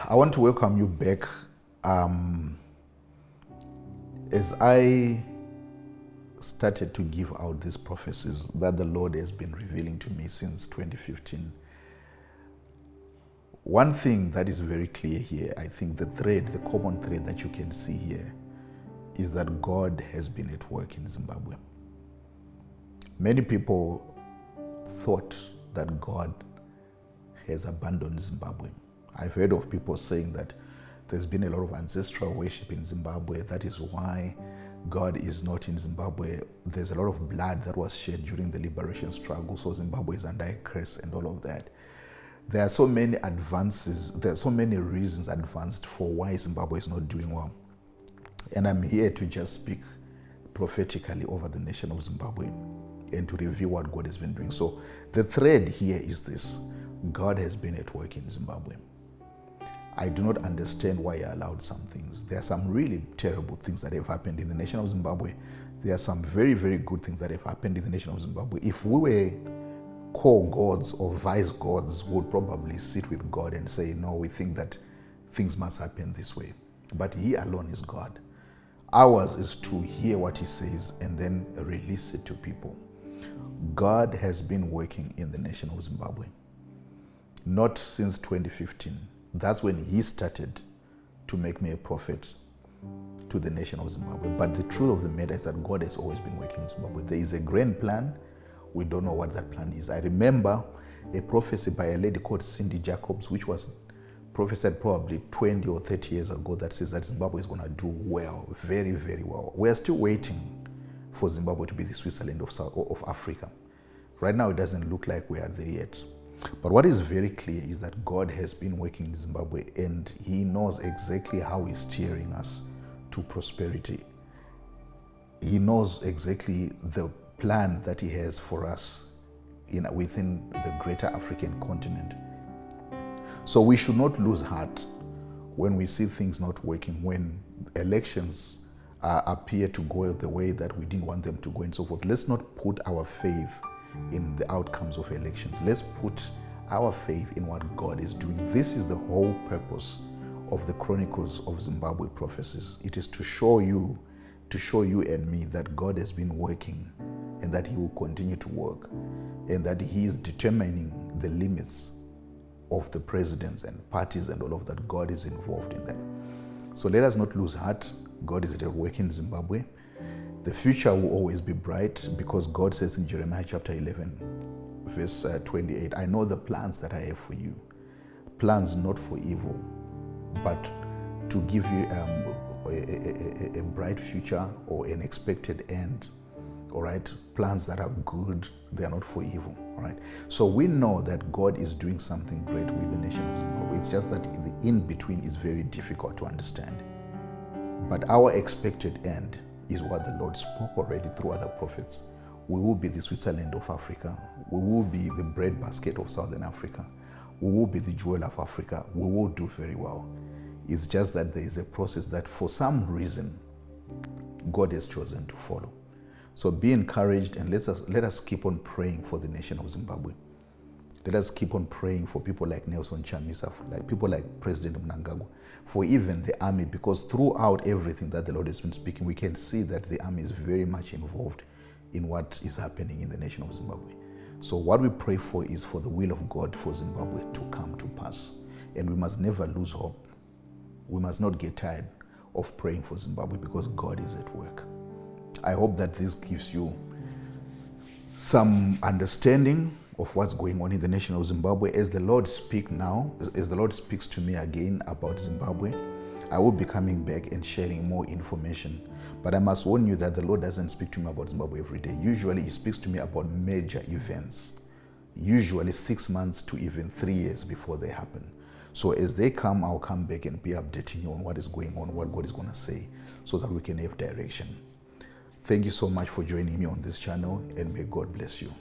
I want to welcome you back. As I started to give out these prophecies that the Lord has been revealing to me since 2015, one thing that is very clear here, I think the common thread that you can see here is that God has been at work in Zimbabwe. Many people thought that God has abandoned Zimbabwe. I've heard of people saying that there's been a lot of ancestral worship in Zimbabwe. That is why God is not in Zimbabwe. There's a lot of blood that was shed during the liberation struggle, so Zimbabwe is under a curse and all of that. There are so many advances, there are so many reasons advanced for why Zimbabwe is not doing well. And I'm here to just speak prophetically over the nation of Zimbabwe and to review what God has been doing. So the thread here is this: God has been at work in Zimbabwe. I do not understand why He allowed some things. There are some really terrible things that have happened in the nation of Zimbabwe. There are some very, very good things that have happened in the nation of Zimbabwe. If we were co-gods or vice gods, we would probably sit with God and say, no, we think that things must happen this way. But He alone is God. Ours is to hear what He says and then release it to people. God has been working in the nation of Zimbabwe. Not since 2015. That's when He started to make me a prophet to the nation of Zimbabwe. But the truth of the matter is that God has always been working in Zimbabwe. There is a grand plan. We don't know what that plan is. I remember a prophecy by a lady called Cindy Jacobs, which was prophesied probably 20 or 30 years ago, that says that Zimbabwe is going to do well, very, very well. We are still waiting for Zimbabwe to be the Switzerland of Africa. Right now, it doesn't look like we are there yet. But what is very clear is that God has been working in Zimbabwe, and He knows exactly how He's steering us to prosperity. He knows exactly the plan that He has for us within the greater African continent. So we should not lose heart when we see things not working, when elections appear to go the way that we didn't want them to go and so forth. Let's not put our faith in the outcomes of elections. Let's put our faith in what God is doing. This is the whole purpose of the Chronicles of Zimbabwe Prophecies. It is to show you and me that God has been working and that He will continue to work and that He is determining the limits of the presidents and parties and all of that. God is involved in that. So let us not lose heart. God is at work in Zimbabwe. The future will always be bright because God says in Jeremiah chapter 11, verse 28, I know the plans that I have for you. Plans not for evil, but to give you a bright future or an expected end. All right? Plans that are good, they are not for evil. All right? So we know that God is doing something great with the nation of Zimbabwe. It's just that the in-between is very difficult to understand. But our expected end is what the Lord spoke already through other prophets. We will be the Switzerland of Africa. We will be the breadbasket of Southern Africa. We will be the jewel of Africa. We will do very well. It's just that there is a process that for some reason God has chosen to follow. So be encouraged and let us keep on praying for the nation of Zimbabwe. Let us keep on praying for people like Nelson Chamisa, like people like President Mnangagwa, for even the army, because throughout everything that the Lord has been speaking, we can see that the army is very much involved in what is happening in the nation of Zimbabwe. So what we pray for is for the will of God for Zimbabwe to come to pass. And we must never lose hope. We must not get tired of praying for Zimbabwe because God is at work. I hope that this gives you some understanding of what's going on in the nation of Zimbabwe. As the Lord speaks now, as the Lord speaks to me again about Zimbabwe, I will be coming back and sharing more information. But I must warn you that the Lord doesn't speak to me about Zimbabwe every day. Usually He speaks to me about major events, usually 6 months to even 3 years before they happen. So as they come, I'll come back and be updating you on what is going on, what God is going to say, so that we can have direction. Thank you so much for joining me on this channel, and may God bless you.